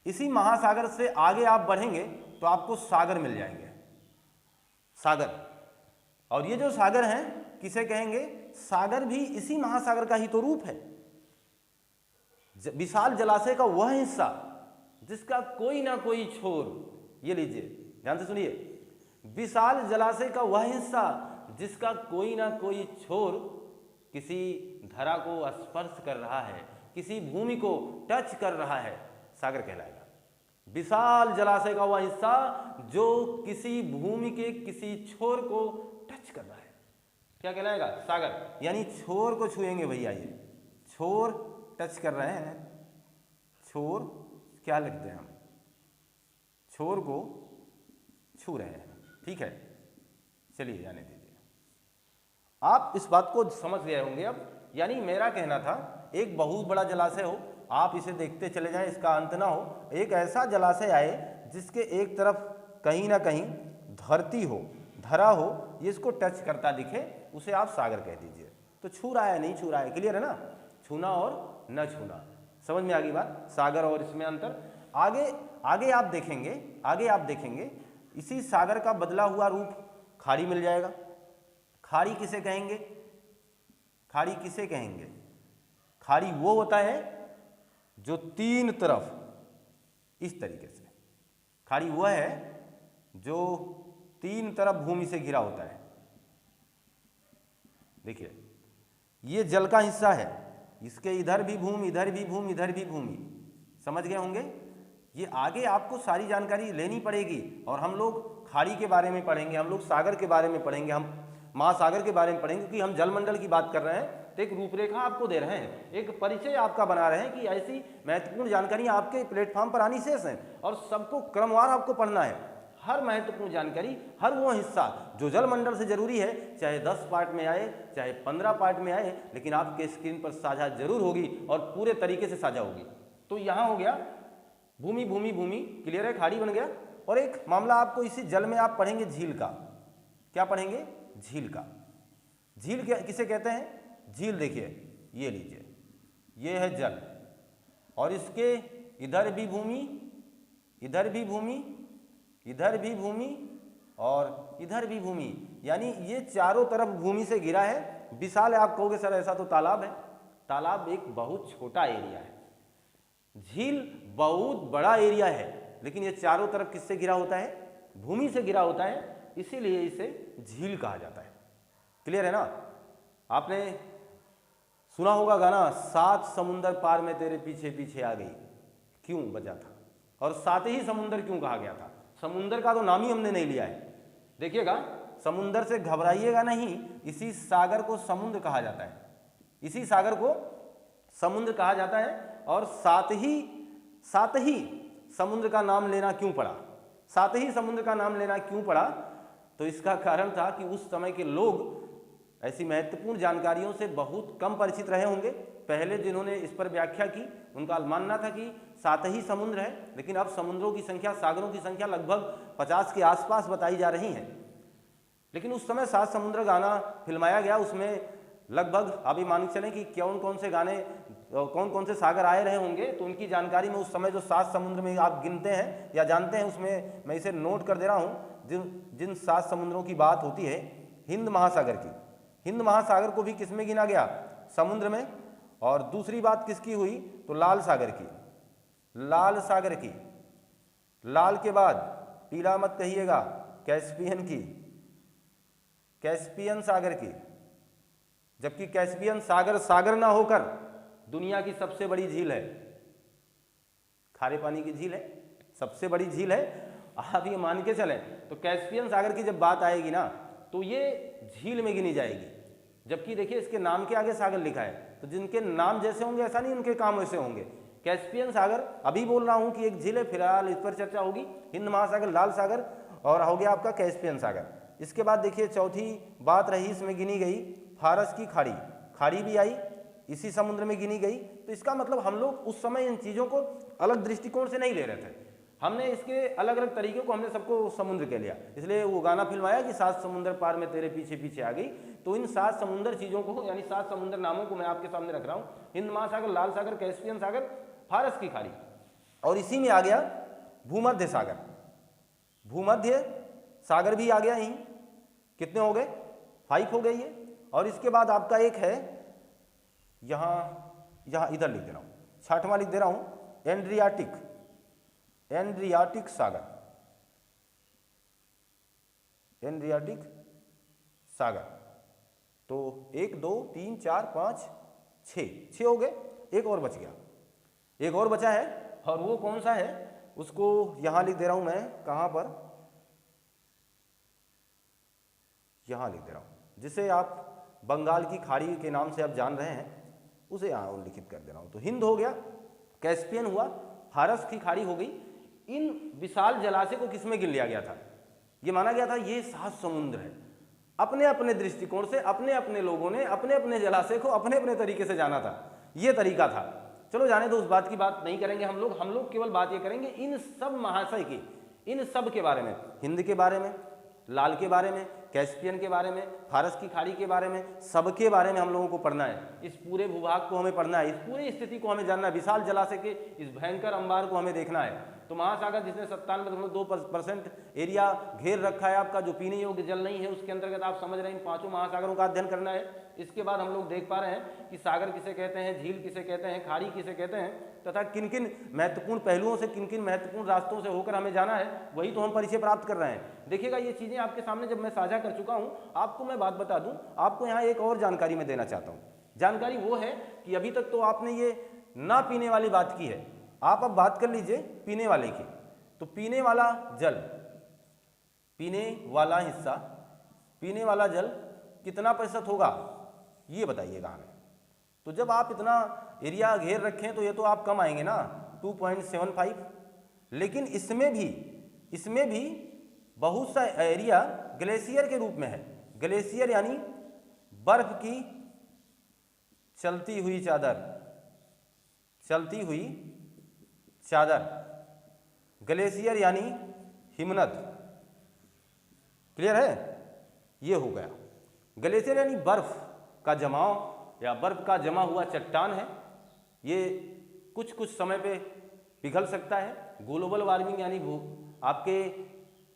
इसी महासागर से आगे आप बढ़ेंगे तो आपको सागर मिल जाएंगे। सागर, और ये जो सागर हैं किसे कहेंगे? सागर भी इसी महासागर का ही तो रूप है। विशाल जलाशय का वह हिस्सा जिसका कोई ना कोई छोर, ये लीजिए ध्यान से सुनिए, विशाल जलाशय का वह हिस्सा जिसका कोई ना कोई छोर किसी धरा को स्पर्श कर रहा है, किसी भूमि को टच कर रहा है, सागर कहलाएगा। विशाल जलाशय का वह हिस्सा जो किसी भूमि के किसी छोर को टच कर रहा है, क्या कहलाएगा? सागर। यानी छोर को छुएंगे भैया, ये छोर टच कर रहे हैं, छोर क्या लिखते हैं हम? छोर को छू रहे हैं, ठीक है। चलिए जाने दीजिए। आप इस बात को समझ गए होंगे अब। यानी मेरा कहना था एक बहुत बड़ा जलाशय हो, आप इसे देखते चले जाएं, इसका अंत ना हो। एक ऐसा जलाशय आए जिसके एक तरफ कहीं ना कहीं धरती हो, धरा हो, ये इसको टच करता दिखे, उसे आप सागर कह दीजिए। तो छू रहा है नहीं छू रहा है, क्लियर है ना? छूना और न छूना, समझ में आ गई बात? सागर और इसमें अंतर। आगे आप देखेंगे इसी सागर का बदला हुआ रूप खाड़ी मिल जाएगा। खाड़ी किसे कहेंगे? खाड़ी किसे कहेंगे? खाड़ी वो होता है जो तीन तरफ इस तरीके से, खाड़ी वह है जो तीन तरफ भूमि से घिरा होता है। देखिए ये जल का हिस्सा है, इसके इधर भी भूमि, इधर भी भूमि, इधर भी भूमि, समझ गए होंगे? ये आगे आपको सारी जानकारी लेनी पड़ेगी और हम लोग खाड़ी के बारे में पढ़ेंगे, हम लोग सागर के बारे में पढ़ेंगे, हम महासागर के बारे में पढ़ेंगे, क्योंकि हम जलमंडल की बात कर रहे हैं। तो एक रूपरेखा आपको दे रहे हैं, एक परिचय आपका बना रहे हैं कि ऐसी महत्वपूर्ण जानकारी आपके प्लेटफॉर्म पर आनी शेष है और सबको क्रमवार आपको पढ़ना है। हर महत्वपूर्ण जानकारी, हर वो हिस्सा जो जलमंडल से जरूरी है, चाहे 10 पार्ट में आए, चाहे 15 पार्ट में आए, लेकिन आपके स्क्रीन पर साझा जरूर होगी और पूरे तरीके से साझा होगी। तो यहाँ हो गया भूमि भूमि भूमि, क्लियर है? खाड़ी बन गया। और एक मामला आपको इसी जल में आप पढ़ेंगे झील का। क्या पढ़ेंगे? झील का। झील किसे कहते हैं? झील देखिए, ये लीजिए, ये है जल और इसके इधर भी भूमि, इधर भी भूमि, इधर भी भूमि और इधर भी भूमि, यानी ये चारों तरफ भूमि से घिरा है। विशाल है, आप कहोगे सर ऐसा तो तालाब है। तालाब एक बहुत छोटा एरिया है, झील बहुत बड़ा एरिया है, लेकिन ये चारों तरफ किससे घिरा होता है? भूमि से घिरा होता है, इसीलिए इसे झील कहा जाता है। क्लियर है ना? आपने सुना होगा गाना, 7 समुंदर पार में तेरे पीछे पीछे आ गई, क्यों बजा था? और 7 ही समुंदर क्यों कहा गया था? समुंदर का तो नाम ही हमने नहीं लिया है। देखिएगा, समुंदर से घबराइएगा नहीं, इसी सागर को समुद्र कहा जाता है, इसी सागर को समुद्र कहा जाता है। और साथ ही समुद्र का नाम लेना क्यों पड़ा? साथ ही समुद्र का नाम लेना क्यों पड़ा? तो इसका कारण था कि उस समय के लोग ऐसी महत्वपूर्ण जानकारियों से बहुत कम परिचित रहे होंगे। पहले जिन्होंने इस पर व्याख्या की उनका मानना था कि 7 ही समुद्र है, लेकिन अब समुद्रों की संख्या, सागरों की संख्या लगभग 50 के आसपास बताई जा रही है। लेकिन उस समय 7 समुद्र गाना फिल्माया गया, उसमें लगभग अभी मान के चलें कि कौन कौन से सागर आए रहे होंगे, तो उनकी जानकारी में उस समय जो 7 समुद्र में आप गिनते हैं या जानते हैं, उसमें मैं इसे नोट कर दे रहा हूँ। जिन 7 समुद्रों की बात होती है, हिंद महासागर की, हिंद महासागर को भी किसमें गिना गया? समुद्र में। और दूसरी बात किसकी हुई? तो लाल सागर की, लाल सागर की। लाल के बाद पीला मत कहिएगा, कैस्पियन की, कैस्पियन सागर की। जबकि कैस्पियन सागर सागर ना होकर दुनिया की सबसे बड़ी झील है, खारे पानी की झील है, सबसे बड़ी झील है। आप ये मान के चलें तो कैस्पियन सागर की जब बात आएगी ना, तो ये झील में गिनी जाएगी। जबकि देखिए इसके नाम के आगे सागर लिखा है, तो जिनके नाम जैसे होंगे ऐसा नहीं उनके काम वैसे होंगे। कैस्पियन सागर अभी बोल रहा हूं कि एक झील है, फिलहाल इस पर चर्चा होगी। हिंद महासागर, लाल सागर और हो गया आपका कैस्पियन सागर। इसके बाद देखिए चौथी बात रही इसमें गिनी गई फारस की खाड़ी, खाड़ी भी आई, इसी समुद्र में गिनी गई। तो इसका मतलब हम लोग उस समय इन चीज़ों को अलग दृष्टिकोण से नहीं ले रहे थे, हमने इसके अलग अलग तरीकों को हमने सबको समुद्र कह लिया। इसलिए वो गाना फिल्माया कि 7 समुद्र पार में तेरे पीछे पीछे आ गई। तो इन 7 समुद्र चीज़ों को, यानी 7 समुद्र नामों को मैं आपके सामने रख रहा हूँ, हिंद महासागर, लाल सागर, कैस्पियन सागर, फारस की खाड़ी, और इसी में आ गया भूमध्य सागर। भूमध्य सागर भी आ गया। यहीं कितने हो गए? 5 हो गई है। और इसके बाद आपका एक है यहाँ इधर लिख दे रहा हूँ, 6वां लिख दे रहा हूँ, एड्रियाटिक सागर, एड्रियाटिक सागर। तो 1 2 3 4 5 6 हो गए, एक और बच गया, एक और बचा है। और वो कौन सा है उसको यहां लिख दे रहा हूं मैं, कहां पर, यहां लिख दे रहा हूं, जिसे आप बंगाल की खाड़ी के नाम से आप जान रहे हैं, उसे यहां उल्लिखित कर दे रहा हूं। तो हिंद हो गया, कैस्पियन हुआ, फारस की खाड़ी हो गई। इन विशाल जलाशय को किसमें गिन लिया गया था? ये माना गया था ये 7 समुद्र है। अपने अपने दृष्टिकोण से अपने अपने लोगों ने अपने अपने जलाशय को अपने अपने तरीके से जाना था, ये तरीका था। चलो जाने दो, उस बात की बात नहीं करेंगे हम लोग केवल बात ये करेंगे इन सब महाशय की, इन सब के बारे में, हिंद के बारे में, लाल के बारे में, कैस्पियन के बारे में, फारस की खाड़ी के बारे में, सबके बारे में हम लोगों को पढ़ना है। इस पूरे भूभाग को हमें पढ़ना है, इस पूरी स्थिति को हमें जानना है, विशाल जलाशय के इस भयंकर अंबार को हमें देखना है। तो महासागर जिसने 97.2% एरिया घेर रखा है आपका, जो पीने योग्य जल नहीं है, उसके अंतर्गत आप समझ रहे हैं इन 5 महासागरों का अध्ययन करना है। इसके बाद हम लोग देख पा रहे हैं कि सागर किसे कहते हैं, झील किसे कहते हैं, खाड़ी किसे कहते हैं, तथा किन किन महत्वपूर्ण पहलुओं से, किन किन महत्वपूर्ण रास्तों से होकर हमें जाना है, वही तो हम परिचय प्राप्त कर रहे हैं। देखिएगा ये चीज़ें आपके सामने जब मैं साझा कर चुका हूँ, आपको मैं बात बता दूँ, आपको यहाँ एक और जानकारी मैं देना चाहता हूँ। जानकारी वो है कि अभी तक तो आपने ये ना पीने वाली बात की है, आप अब बात कर लीजिए पीने वाले की। तो पीने वाला जल, पीने वाला हिस्सा, पीने वाला जल कितना प्रतिशत होगा ये बताइएगा हमें। तो जब आप इतना एरिया घेर रखें तो ये तो आप कम आएंगे ना, 2.75। लेकिन इसमें भी बहुत सा एरिया ग्लेशियर के रूप में है। ग्लेशियर यानी बर्फ की चलती हुई चादर, चलती हुई चादर, ग्लेशियर यानी हिमनद। क्लियर है? ये हो गया। ग्लेशियर यानी बर्फ का जमाव या बर्फ का जमा हुआ चट्टान है। ये कुछ कुछ समय पे पिघल सकता है। ग्लोबल वार्मिंग यानी आपके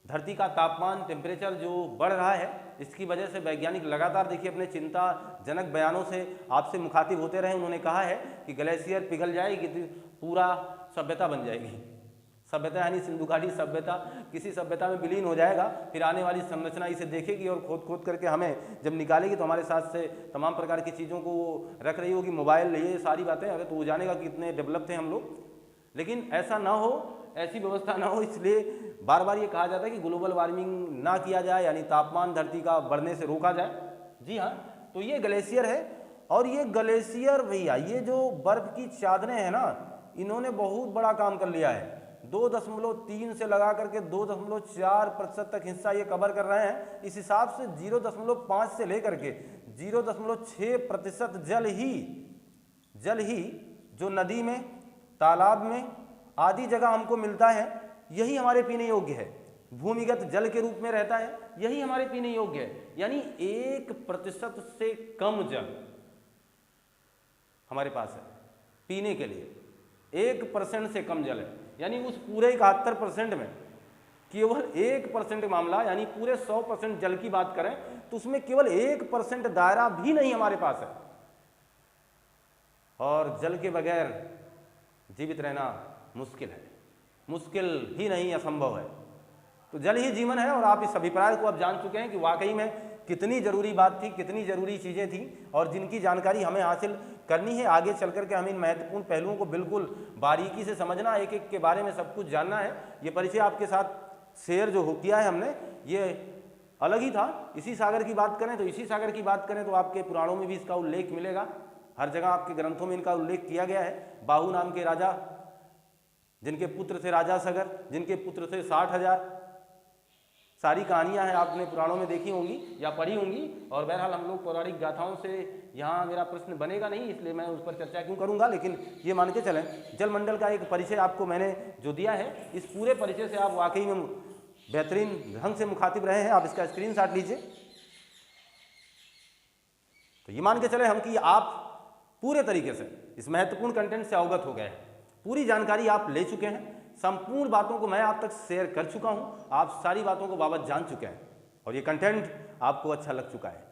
धरती का तापमान, टेम्परेचर जो बढ़ रहा है, इसकी वजह से वैज्ञानिक लगातार देखिए अपने चिंताजनक बयानों से आपसे मुखातिब होते रहे। उन्होंने कहा है कि ग्लेशियर पिघल जाएगी तो पूरा सभ्यता बन जाएगी। सभ्यता यानी सिंधु घाटी सभ्यता किसी सभ्यता में विलीन हो जाएगा, फिर आने वाली संरचना इसे देखेगी और खोद खोद करके हमें जब निकालेगी तो हमारे साथ से तमाम प्रकार की चीज़ों को वो रख रही होगी, मोबाइल, ये सारी बातें। अरे तो वो जानेगा कि कितने डेवलप थे हम लोग। लेकिन ऐसा ना हो, ऐसी व्यवस्था ना हो, इसलिए बार बार ये कहा जाता है कि ग्लोबल वार्मिंग ना किया जाए, यानी तापमान धरती का बढ़ने से रोका जाए। जी हाँ, तो ये ग्लेशियर है। और ये ग्लेशियर भैया, ये जो बर्फ की चादरें हैं ना, इन्होंने बहुत बड़ा काम कर लिया है। 2.3 से लगा करके 2.4% तक हिस्सा ये कवर कर रहे हैं। इस हिसाब से 0.5 से लेकर के 0.6% जल ही जो नदी में, तालाब में आदि जगह हमको मिलता है, यही हमारे पीने योग्य है। भूमिगत जल के रूप में रहता है, यही हमारे पीने योग्य है। यानी 1% से कम जल हमारे पास है पीने के लिए। 1% से कम जल है, यानी उस पूरे 71% में केवल 1% मामला, यानी पूरे 100% जल की बात करें तो उसमें केवल 1% दायरा भी नहीं हमारे पास है। और जल के बगैर जीवित रहना मुश्किल है, मुश्किल ही नहीं, असंभव है। तो जल ही जीवन है। और आप इस अभिप्राय को अब जान चुके हैं कि वाकई में कितनी जरूरी बात थी, कितनी जरूरी चीज़ें थी, और जिनकी जानकारी हमें हासिल करनी है। आगे चल करके हमें इन महत्वपूर्ण पहलुओं को बिल्कुल बारीकी से समझना, एक एक के बारे में सब कुछ जानना है। ये परिचय आपके साथ शेयर जो किया है हमने, ये अलग ही था। इसी सागर की बात करें तो इसी सागर की बात करें तो आपके पुराणों में भी इसका उल्लेख मिलेगा, हर जगह आपके ग्रंथों में इनका उल्लेख किया गया है। बाहु नाम के राजा, जिनके पुत्र थे राजा सगर, जिनके पुत्र थे 60,000, सारी कहानियां हैं, आपने पुराणों में देखी होंगी या पढ़ी होंगी। और बहरहाल हम लोग पौराणिक गाथाओं से यहाँ मेरा प्रश्न बनेगा नहीं, इसलिए मैं उस पर चर्चा क्यों करूँगा। लेकिन ये मान के चलें, जलमंडल का एक परिचय आपको मैंने जो दिया है, इस पूरे परिचय से आप वाकई में बेहतरीन ढंग से मुखातिब रहे हैं। आप इसका स्क्रीनशॉट लीजिए। तो ये मान के चले हम कि आप पूरे तरीके से इस महत्वपूर्ण कंटेंट से अवगत हो गए हैं, पूरी जानकारी आप ले चुके हैं। संपूर्ण बातों को मैं आप तक शेयर कर चुका हूं, आप सारी बातों को बाबत जान चुके हैं और ये कंटेंट आपको अच्छा लग चुका है।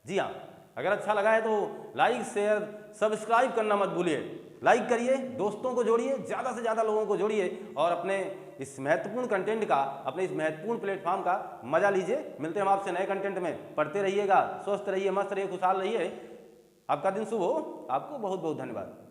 जी हाँ, अगर अच्छा लगा है तो लाइक शेयर सब्सक्राइब करना मत भूलिए। लाइक करिए, दोस्तों को जोड़िए, ज़्यादा से ज़्यादा लोगों को जोड़िए और अपने इस महत्वपूर्ण कंटेंट का, अपने इस महत्वपूर्ण प्लेटफॉर्म का मजा लीजिए। मिलते हैं हम आपसे नए कंटेंट में। पढ़ते रहिएगा, स्वस्थ रहिए, मस्त रहिए, खुशहाल रहिए। आपका दिन शुभ हो। आपको बहुत बहुत धन्यवाद।